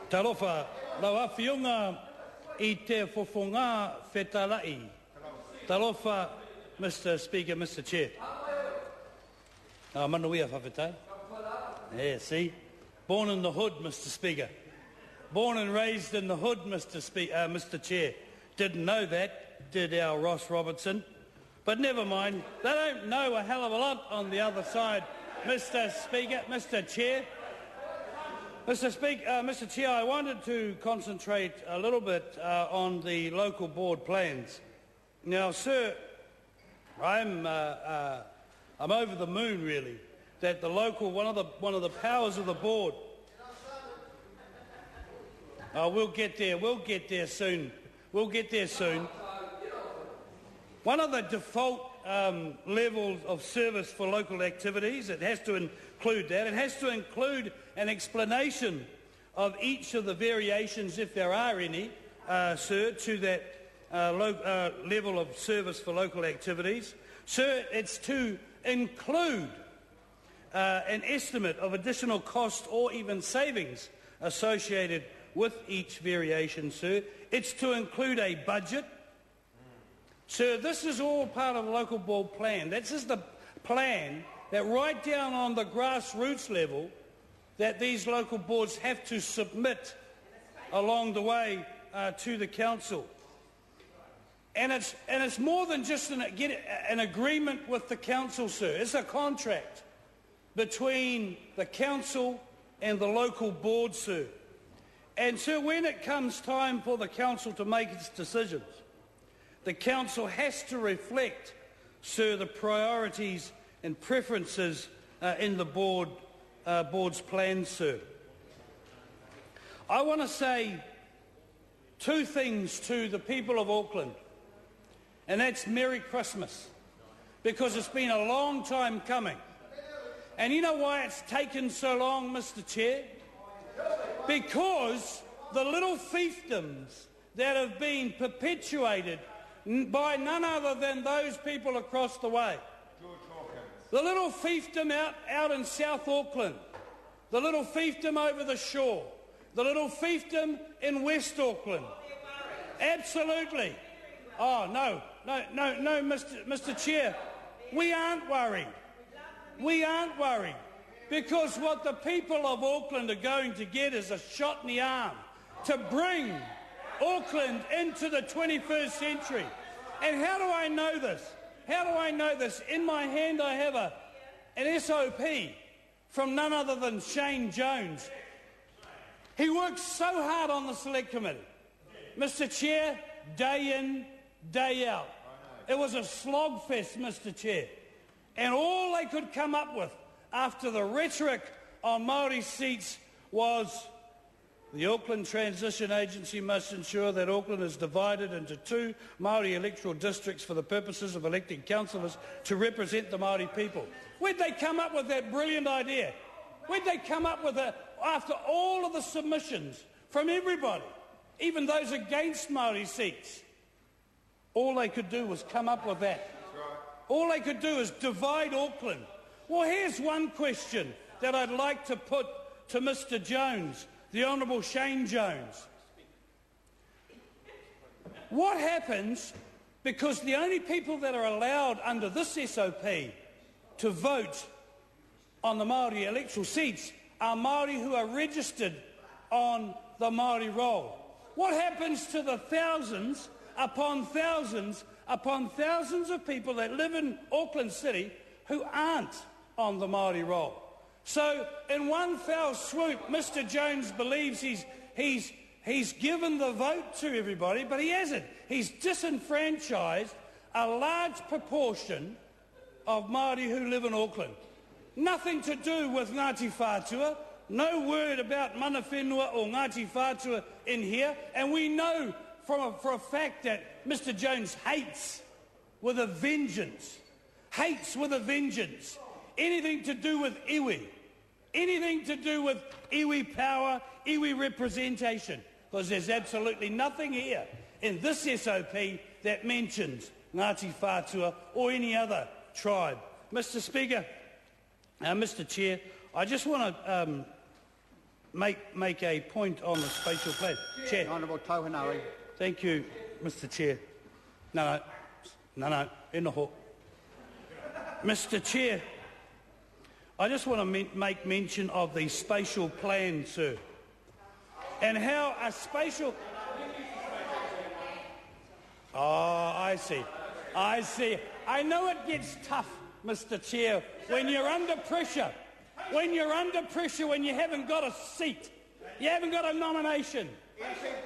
Talofa, lau awhiunga I te whawhunga whetalai. Talofa, Mr. Speaker, Mr. Chair. Manuia whawhetai. Yeah, see? Born in the hood, Mr. Speaker. Born and raised in the hood, Mr. Chair. Didn't know that, did our Ross Robertson. But never mind, they don't know a hell of a lot on the other side, Mr. Speaker, Mr. Chair. Mr. Chair, I wanted to concentrate a little bit on the local board plans. Now, sir, I'm over the moon, really, that the local one of the powers of the board. We'll get there soon. We'll get there soon. One of the default levels of service for local activities, it has to include that. It has to include an explanation of each of the variations, if there are any, sir, to that level of service for local activities. Sir, it's to include an estimate of additional cost or even savings associated with each variation, sir. It's to include a budget. Sir, this is all part of the local board plan. That's just the plan that right down on the grassroots level that these local boards have to submit along the way to the council. And it's more than just an agreement with the council, sir. It's a contract between the council and the local board, sir. And, sir, when it comes time for the council to make its decisions, the council has to reflect, sir, the priorities and preferences in the board's plans, sir. I want to say two things to the people of Auckland, and that's Merry Christmas, because it's been a long time coming. And you know why it's taken so long, Mr. Chair? Because the little fiefdoms that have been perpetuated by none other than those people across the way. The little fiefdom out in South Auckland, the little fiefdom over the shore, the little fiefdom in West Auckland. Absolutely. Oh, no, Mr. Chair, we aren't worried. We aren't worried, because what the people of Auckland are going to get is a shot in the arm to bring Auckland into the 21st century. And how do I know this? How do I know this? In my hand I have an SOP from none other than Shane Jones. He works so hard on the Select Committee. Mr. Chair, day in, day out. It was a slogfest, Mr. Chair. And all they could come up with after the rhetoric on Māori seats was the Auckland Transition Agency must ensure that Auckland is divided into two Māori electoral districts for the purposes of electing councillors to represent the Māori people. Where'd they come up with that brilliant idea? Where'd they come up with it after all of the submissions from everybody, even those against Māori seats? All they could do was come up with that. All they could do is divide Auckland. Well, here's one question that I'd like to put to Mr. Jones, the Honourable Shane Jones. What happens, because the only people that are allowed under this SOP to vote on the Māori electoral seats are Māori who are registered on the Māori roll. What happens to the thousands upon thousands upon thousands of people that live in Auckland City who aren't on the Māori roll? So, in one foul swoop, Mr. Jones believes he's given the vote to everybody, but he hasn't. He's disenfranchised a large proportion of Māori who live in Auckland. Nothing to do with Ngāti Whātua, no word about mana whenua or Ngāti Whātua in here, and we know for a fact that Mr. Jones hates with a vengeance, anything to do with iwi, anything to do with iwi power, iwi representation, because there's absolutely nothing here in this SOP that mentions Ngāti Whātua or any other tribe. Mr. Speaker, Mr. Chair, I just want to make a point on the spatial plan. Chair. Honourable Tauhanari. Thank you, Mr. Chair. No, in the hawk. Mr. Chair, I just want to make mention of the spatial plan, sir, and how a spatial... Oh, I see. I know it gets tough, Mr. Chair, when you're under pressure. When you're under pressure, when you haven't got a seat, you haven't got a nomination.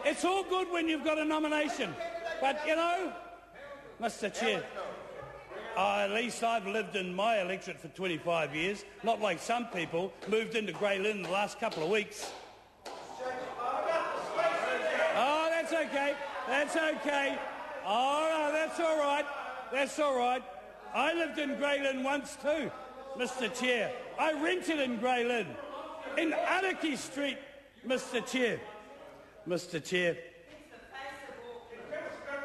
It's all good when you've got a nomination, but you know, Mr. Chair, at least I've lived in my electorate for 25 years, not like some people moved into Grey Lynn in the last couple of weeks. Oh, that's okay. Oh, no, that's all right. I lived in Grey Lynn once too, Mr. Chair. I rented in Grey Lynn, in Anarchy Street, Mr. Chair. Mr. Chair.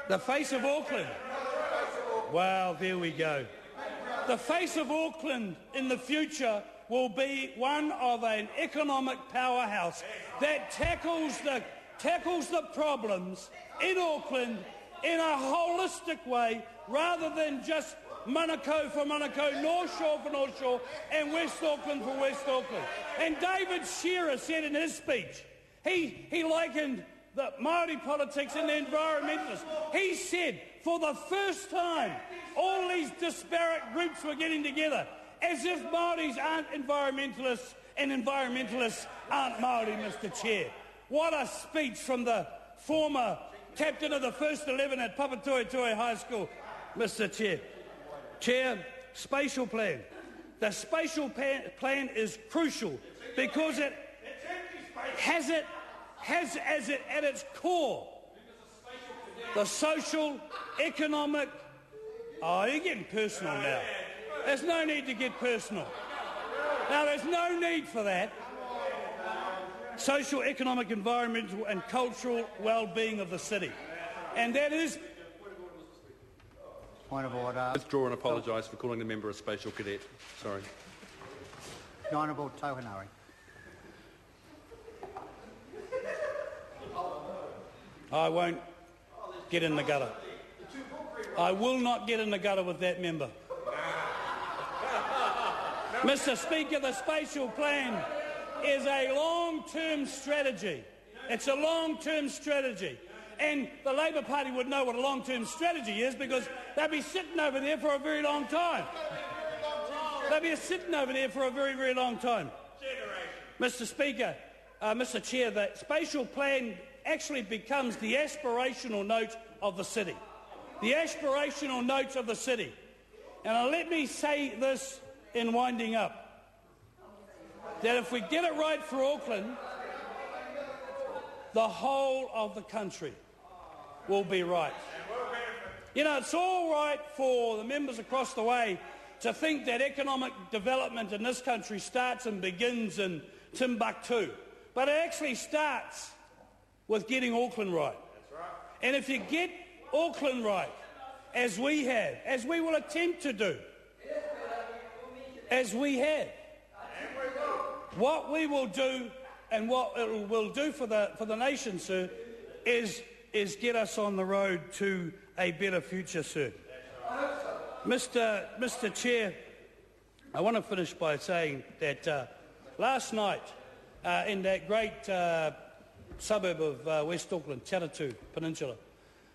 The face of Auckland. Well, there we go. The face of Auckland in the future will be one of an economic powerhouse that tackles the problems in Auckland in a holistic way, rather than just Manukau for Manukau, North Shore for North Shore, and West Auckland for West Auckland. And David Shearer said in his speech, he likened the Māori politics and the environmentalists. He said, for the first time, all these disparate groups were getting together, as if Māoris aren't environmentalists and environmentalists aren't Māori, Mr. Chair. What a speech from the former captain of the first 11 at Papatoetoe High School, Mr. Chair. Chair, spatial plan. The spatial plan is crucial because it has at its core the social, economic... Oh, you're getting personal now. There's no need to get personal. Now, there's no need for that. Social, economic, environmental and cultural well-being of the city. And that is... Point of order. Withdraw and apologise for calling the member a spatial cadet. Sorry. The Honourable Tauhanari. I won't get in the gutter. I will not get in the gutter with that member. Mr. Speaker, the spatial plan is a long-term strategy. It's a long-term strategy. And the Labor Party would know what a long-term strategy is because they'll be sitting over there for a very long time. They'll be sitting over there for a very, very long time. Mr. Speaker, Mr. Chair, the spatial plan actually becomes the aspirational note of the city. The aspirational notes of the city. And let me say this in winding up, that if we get it right for Auckland, the whole of the country will be right. You know, it's all right for the members across the way to think that economic development in this country starts and begins in Timbuktu, but it actually starts with getting Auckland right. And if you get Auckland right, as we have, as we will attempt to do, as we have, what we will do and what it will do for the nation, sir, is get us on the road to a better future, sir. Mr. Chair, I want to finish by saying that last night in that great suburb of West Auckland, Taratu Peninsula,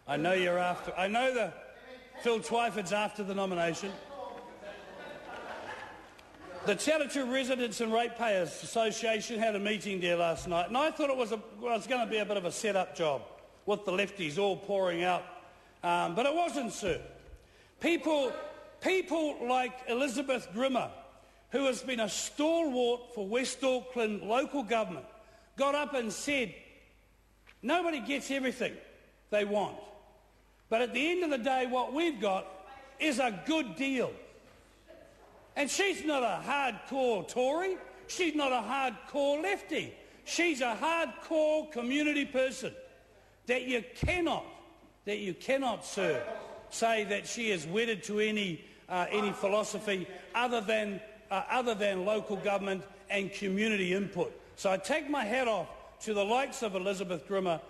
I know that Phil Twyford's after the nomination. The Taratu Residents and Ratepayers Association had a meeting there last night, and I thought it was going to be a bit of a set-up job with the lefties all pouring out, but it wasn't, sir. People like Elizabeth Grimmer, who has been a stalwart for West Auckland local government, got up and said, nobody gets everything they want, but at the end of the day, what we've got is a good deal. And she's not a hardcore Tory. She's not a hardcore lefty. She's a hardcore community person that you cannot, sir, say that she is wedded to any philosophy other than local government and community input. So I take my hat off to the likes of Elizabeth Grimmer